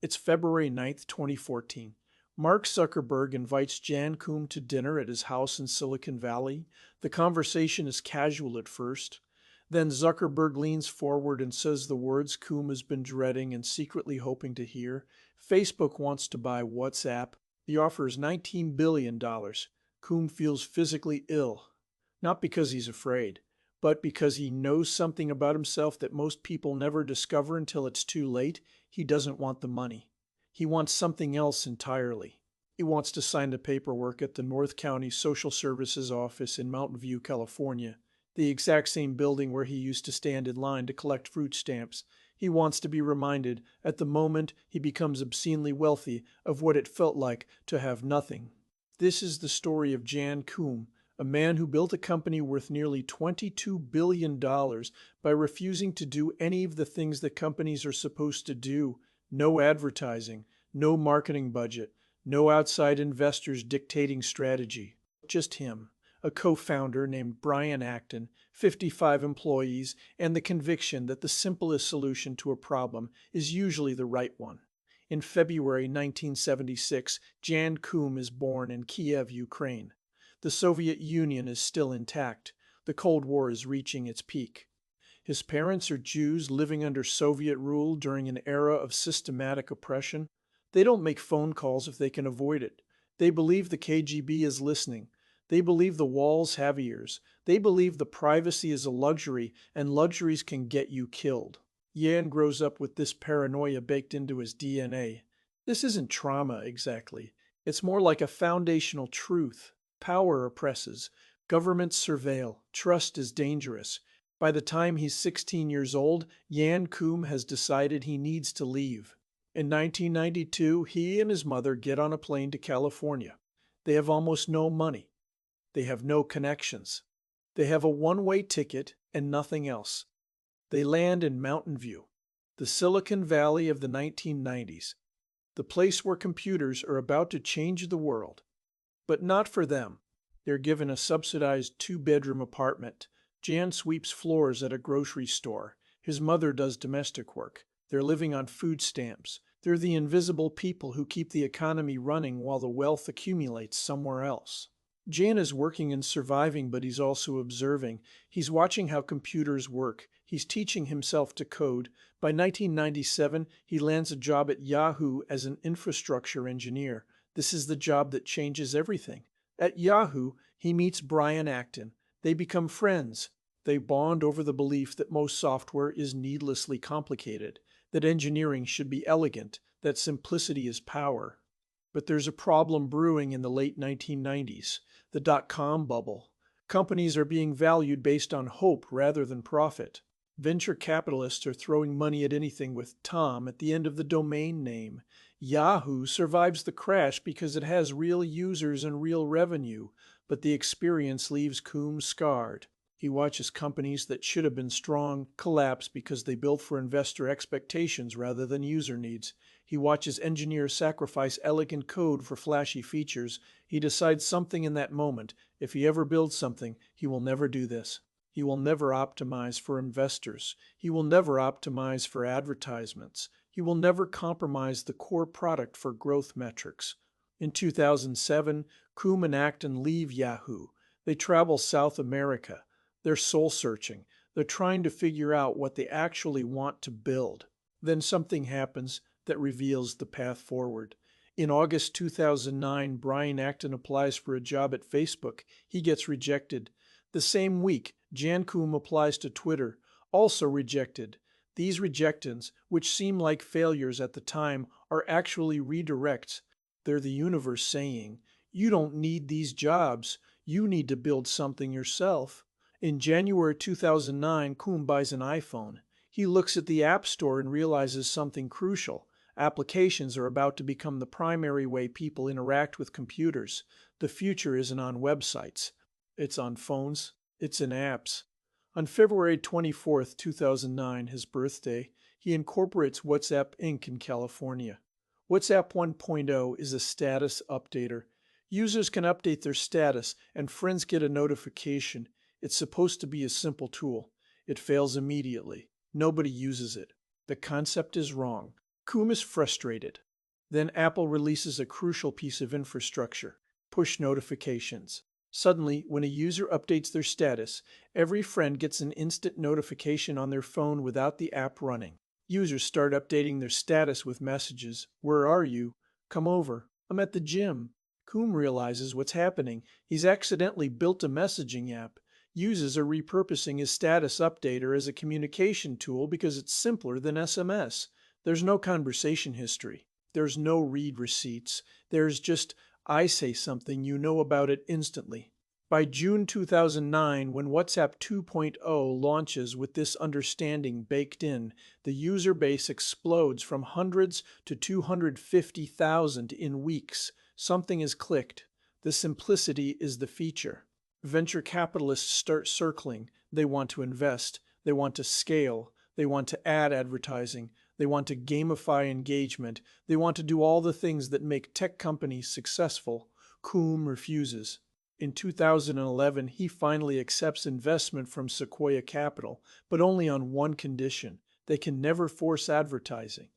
It's February 9th, 2014. Mark Zuckerberg invites Jan Koum to dinner at his house in Silicon Valley. The conversation is casual at first. Then Zuckerberg leans forward and says the words Koum has been dreading and secretly hoping to hear. Facebook wants to buy WhatsApp. The offer is $19 billion. Koum feels physically ill, not because he's afraid, but because he knows something about himself that most people never discover until it's too late. He doesn't want the money. He wants something else entirely. He wants to sign the paperwork at the North County Social Services office in Mountain View, California, the exact same building where he used to stand in line to collect fruit stamps. He wants to be reminded, at the moment he becomes obscenely wealthy, of what it felt like to have nothing. This is the story of Jan Koum, a man who built a company worth nearly $22 billion by refusing to do any of the things that companies are supposed to do. No advertising, no marketing budget, no outside investors dictating strategy. Just him, a co-founder named Brian Acton, 55 employees, and the conviction that the simplest solution to a problem is usually the right one. In February 1976, Jan Koum is born in Kiev, Ukraine. The Soviet Union is still intact. The Cold War is reaching its peak. His parents are Jews living under Soviet rule during an era of systematic oppression. They don't make phone calls if they can avoid it. They believe the KGB is listening. They believe the walls have ears. They believe the privacy is a luxury, and luxuries can get you killed. Jan grows up with this paranoia baked into his DNA. This isn't trauma exactly. It's more like a foundational truth. Power oppresses. Governments surveil. Trust is dangerous. By the time he's 16 years old, Jan Koum has decided he needs to leave. In 1992, he and his mother get on a plane to California. They have almost no money. They have no connections. They have a one-way ticket and nothing else. They land in Mountain View, the Silicon Valley of the 1990s, the place where computers are about to change the world. But not for them. They're given a subsidized two-bedroom apartment. Jan sweeps floors at a grocery store. His mother does domestic work. They're living on food stamps. They're the invisible people who keep the economy running while the wealth accumulates somewhere else. Jan is working and surviving, but he's also observing. He's watching how computers work. He's teaching himself to code. By 1997, he lands a job at Yahoo as an infrastructure engineer. This is the job that changes everything. At Yahoo, he meets Brian Acton. They become friends. They bond over the belief that most software is needlessly complicated, that engineering should be elegant, that simplicity is power. But there's a problem brewing in the late 1990s, the dot-com bubble. Companies are being valued based on hope rather than profit. Venture capitalists are throwing money at anything with .com at the end of the domain name. Yahoo survives the crash because it has real users and real revenue, but the experience leaves Koum scarred. He watches companies that should have been strong collapse because they built for investor expectations rather than user needs. He watches engineers sacrifice elegant code for flashy features. He decides something in that moment. If he ever builds something, he will never do this. He will never optimize for investors. He will never optimize for advertisements. He will never compromise the core product for growth metrics. In 2007, Koum and Acton leave Yahoo. They travel South America. They're soul-searching. They're trying to figure out what they actually want to build. Then something happens that reveals the path forward. In August 2009, Brian Acton applies for a job at Facebook. He gets rejected. The same week, Jan Koum applies to Twitter, also rejected. These rejections, which seem like failures at the time, are actually redirects. They're the universe saying, "You don't need these jobs. You need to build something yourself." In January 2009, Koum buys an iPhone. He looks at the App Store and realizes something crucial. Applications are about to become the primary way people interact with computers. The future isn't on websites. It's on phones. It's in apps. On February 24, 2009, his birthday, he incorporates WhatsApp Inc. in California. WhatsApp 1.0 is a status updater. Users can update their status, and friends get a notification. It's supposed to be a simple tool. It fails immediately. Nobody uses it. The concept is wrong. Koum is frustrated. Then Apple releases a crucial piece of infrastructure: push notifications. Suddenly, when a user updates their status, every friend gets an instant notification on their phone without the app running. Users start updating their status with messages: "Where are you? Come over. I'm at the gym." Koum realizes what's happening. He's accidentally built a messaging app. Users are repurposing his status updater as a communication tool because it's simpler than SMS. There's no conversation history. There's no read receipts. There's just, "I say something, you know about it instantly." By June 2009, when WhatsApp 2.0 launches with this understanding baked in, the user base explodes from hundreds to 250,000 in weeks. Something is clicked. The simplicity is the feature. Venture capitalists start circling. They want to invest. They want to scale. They want to add advertising. They want to gamify engagement. They want to do all the things that make tech companies successful. Koum refuses. In 2011, he finally accepts investment from Sequoia Capital, but only on one condition: they can never force advertising.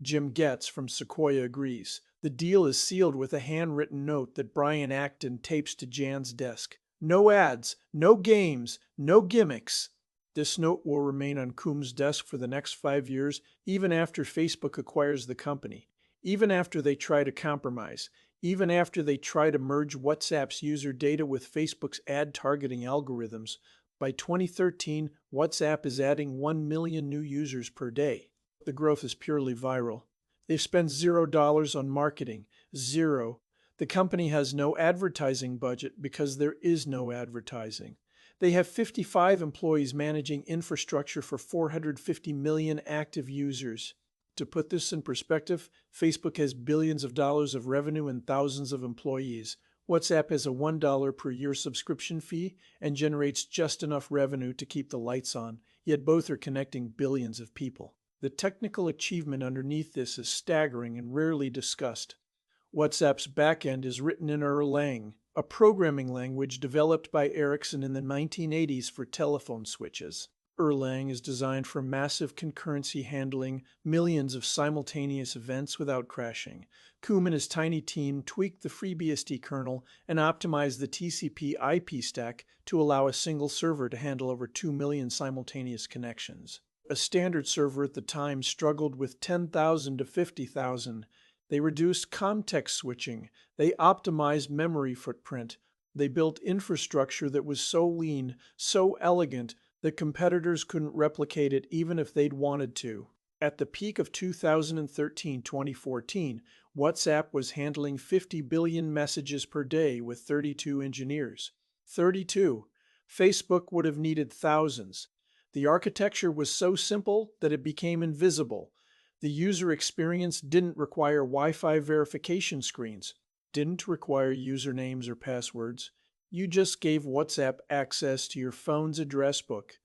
Jim Getz from Sequoia agrees. The deal is sealed with a handwritten note that Brian Acton tapes to Jan's desk: "No ads, no games, no gimmicks." This note will remain on Koum's desk for the next 5 years, even after Facebook acquires the company, even after they try to compromise, even after they try to merge WhatsApp's user data with Facebook's ad targeting algorithms. By 2013, WhatsApp is adding 1 million new users per day. The growth is purely viral. They've spent $0 on marketing. Zero. The company has no advertising budget because there is no advertising. They have 55 employees managing infrastructure for 450 million active users. To put this in perspective, Facebook has billions of dollars of revenue and thousands of employees. WhatsApp has a $1 per year subscription fee and generates just enough revenue to keep the lights on, yet both are connecting billions of people. The technical achievement underneath this is staggering and rarely discussed. WhatsApp's backend is written in Erlang, a programming language developed by Ericsson in the 1980s for telephone switches. Erlang is designed for massive concurrency, handling millions of simultaneous events without crashing. Koum and his tiny team tweaked the FreeBSD kernel and optimized the TCP/IP stack to allow a single server to handle over 2 million simultaneous connections. A standard server at the time struggled with 10,000 to 50,000. They reduced context switching. They optimized memory footprint. They built infrastructure that was so lean, so elegant, that competitors couldn't replicate it even if they'd wanted to. At the peak of 2013-2014, WhatsApp was handling 50 billion messages per day with 32 engineers. 32. Facebook would have needed thousands. The architecture was so simple that it became invisible. The user experience didn't require Wi-Fi verification screens, didn't require usernames or passwords. You just gave WhatsApp access to your phone's address book.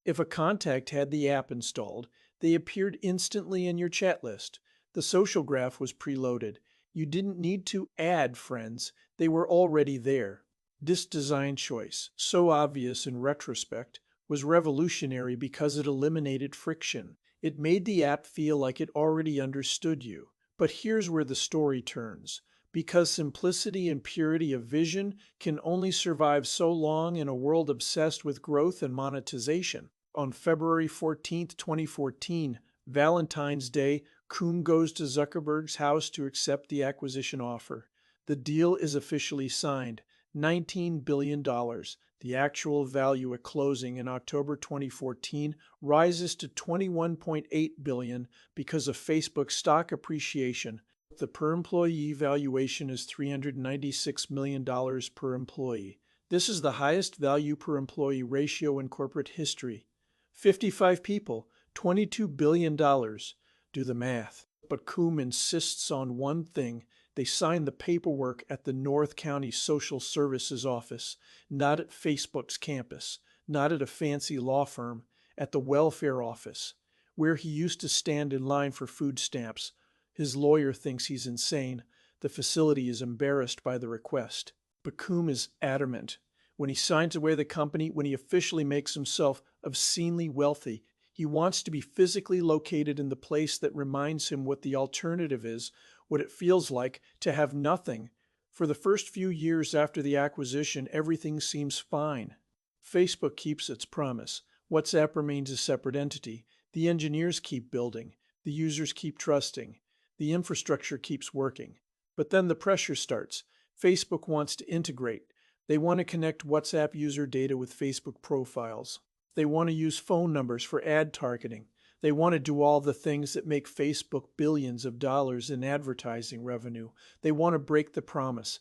If a contact had the app installed, they appeared instantly in your chat list. The social graph was preloaded. You didn't need to add friends. They were already there. This design choice, so obvious in retrospect, was revolutionary because it eliminated friction. It made the app feel like it already understood you. But here's where the story turns. Because simplicity and purity of vision can only survive so long in a world obsessed with growth and monetization. On February 14, 2014, Valentine's Day, Koum goes to Zuckerberg's house to accept the acquisition offer. The deal is officially signed: $19 billion. The actual value at closing in October 2014 rises to $21.8 billion because of Facebook's stock appreciation. The per-employee valuation is $396 million per employee. This is the highest value per employee ratio in corporate history. 55 people, $22 billion. Do the math. But Koum insists on one thing. They sign the paperwork at the North County Social Services Office, not at Facebook's campus, not at a fancy law firm, at the welfare office, where he used to stand in line for food stamps. His lawyer thinks he's insane. The facility is embarrassed by the request. But Koum is adamant. When he signs away the company, when he officially makes himself obscenely wealthy, He wants to be physically located in the place that reminds him what the alternative is, what it feels like to have nothing. For the first few years after the acquisition, everything seems fine. Facebook keeps its promise. WhatsApp remains a separate entity. The engineers keep building. The users keep trusting. The infrastructure keeps working. But then the pressure starts. Facebook wants to integrate. They want to connect WhatsApp user data with Facebook profiles. They want to use phone numbers for ad targeting. They want to do all the things that make Facebook billions of dollars in advertising revenue. They want to break the promise.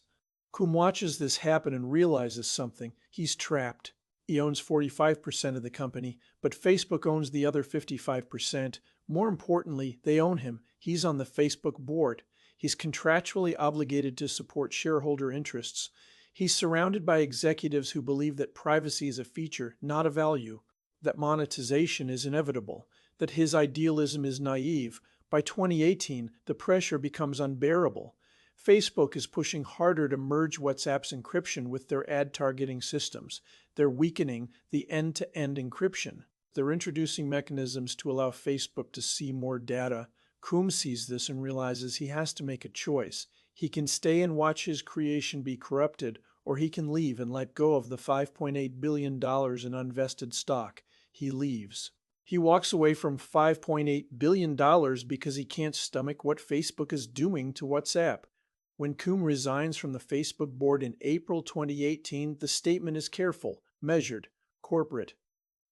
Koum watches this happen and realizes something. He's trapped. He owns 45% of the company, but Facebook owns the other 55%. More importantly, they own him. He's on the Facebook board. He's contractually obligated to support shareholder interests. He's surrounded by executives who believe that privacy is a feature, not a value, that monetization is inevitable, that his idealism is naive. By 2018, the pressure becomes unbearable. Facebook is pushing harder to merge WhatsApp's encryption with their ad targeting systems. They're weakening the end-to-end encryption. They're introducing mechanisms to allow Facebook to see more data. Koum sees this and realizes he has to make a choice. He can stay and watch his creation be corrupted, or he can leave and let go of the $5.8 billion in unvested stock. He leaves. He walks away from $5.8 billion because he can't stomach what Facebook is doing to WhatsApp. When Koum resigns from the Facebook board in April 2018, the statement is careful, measured, corporate.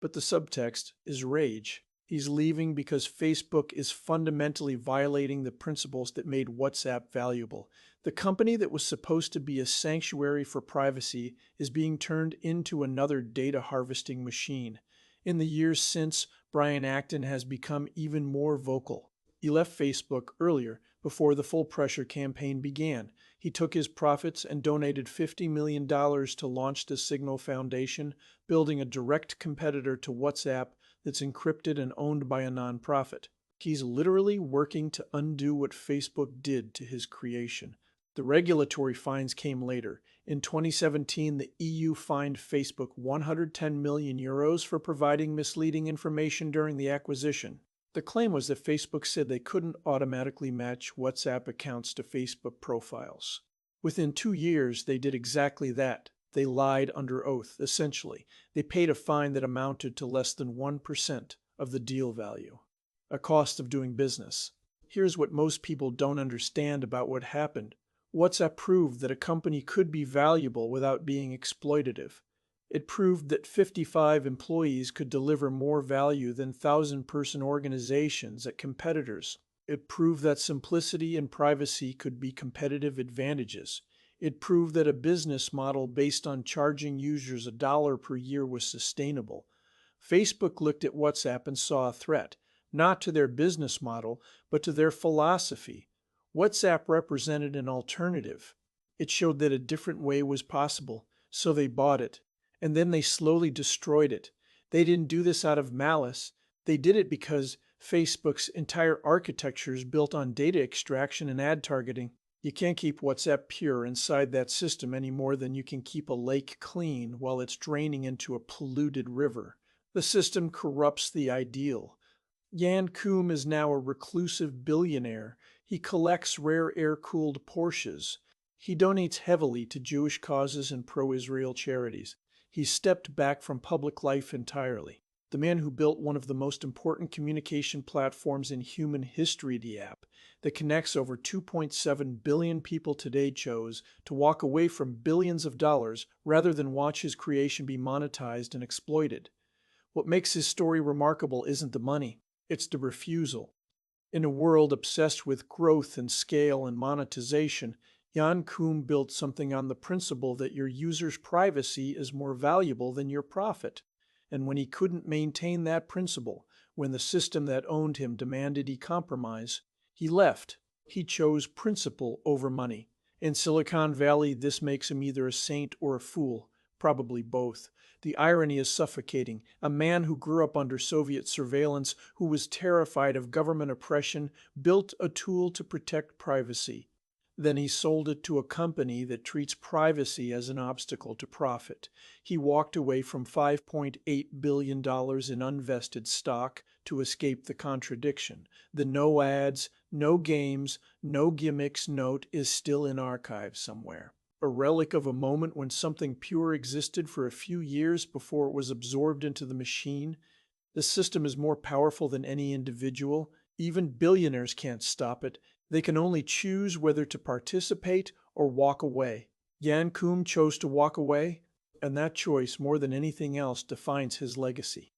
But the subtext is rage. He's leaving because Facebook is fundamentally violating the principles that made WhatsApp valuable. The company that was supposed to be a sanctuary for privacy is being turned into another data harvesting machine. In the years since, Brian Acton has become even more vocal. He left Facebook earlier, before the full pressure campaign began. He took his profits and donated $50 million to launch the Signal Foundation, building a direct competitor to WhatsApp that's encrypted and owned by a nonprofit. He's literally working to undo what Facebook did to his creation. The regulatory fines came later. In 2017, the EU fined Facebook €110 million for providing misleading information during the acquisition. The claim was that Facebook said they couldn't automatically match WhatsApp accounts to Facebook profiles. Within 2 years, they did exactly that. They lied under oath, essentially. They paid a fine that amounted to less than 1% of the deal value, a cost of doing business. Here's what most people don't understand about what happened. WhatsApp proved that a company could be valuable without being exploitative. It proved that 55 employees could deliver more value than 1,000-person organizations at competitors. It proved that simplicity and privacy could be competitive advantages. It proved that a business model based on charging users $1 per year was sustainable. Facebook looked at WhatsApp and saw a threat, not to their business model, but to their philosophy. WhatsApp represented an alternative. It showed that a different way was possible, so they bought it. And then they slowly destroyed it. They didn't do this out of malice. They did it because Facebook's entire architecture is built on data extraction and ad targeting. You can't keep WhatsApp pure inside that system any more than you can keep a lake clean while it's draining into a polluted river. The system corrupts the ideal. Jan Koum is now a reclusive billionaire. He collects rare air-cooled Porsches. He donates heavily to Jewish causes and pro-Israel charities. He stepped back from public life entirely. The man who built one of the most important communication platforms in human history, the app, that connects over 2.7 billion people today, chose to walk away from billions of dollars rather than watch his creation be monetized and exploited. What makes his story remarkable isn't the money, it's the refusal. In a world obsessed with growth and scale and monetization, Jan Koum built something on the principle that your user's privacy is more valuable than your profit. And when he couldn't maintain that principle, when the system that owned him demanded he compromise, he left. He chose principle over money. In Silicon Valley, this makes him either a saint or a fool, probably both. The irony is suffocating. A man who grew up under Soviet surveillance, who was terrified of government oppression, built a tool to protect privacy. Then he sold it to a company that treats privacy as an obstacle to profit. He walked away from $5.8 billion in unvested stock, to escape the contradiction. The no ads, no games, no gimmicks note is still in archives somewhere. A relic of a moment when something pure existed for a few years before it was absorbed into the machine. The system is more powerful than any individual. Even billionaires can't stop it. They can only choose whether to participate or walk away. Jan Koum chose to walk away, and that choice, more than anything else, defines his legacy.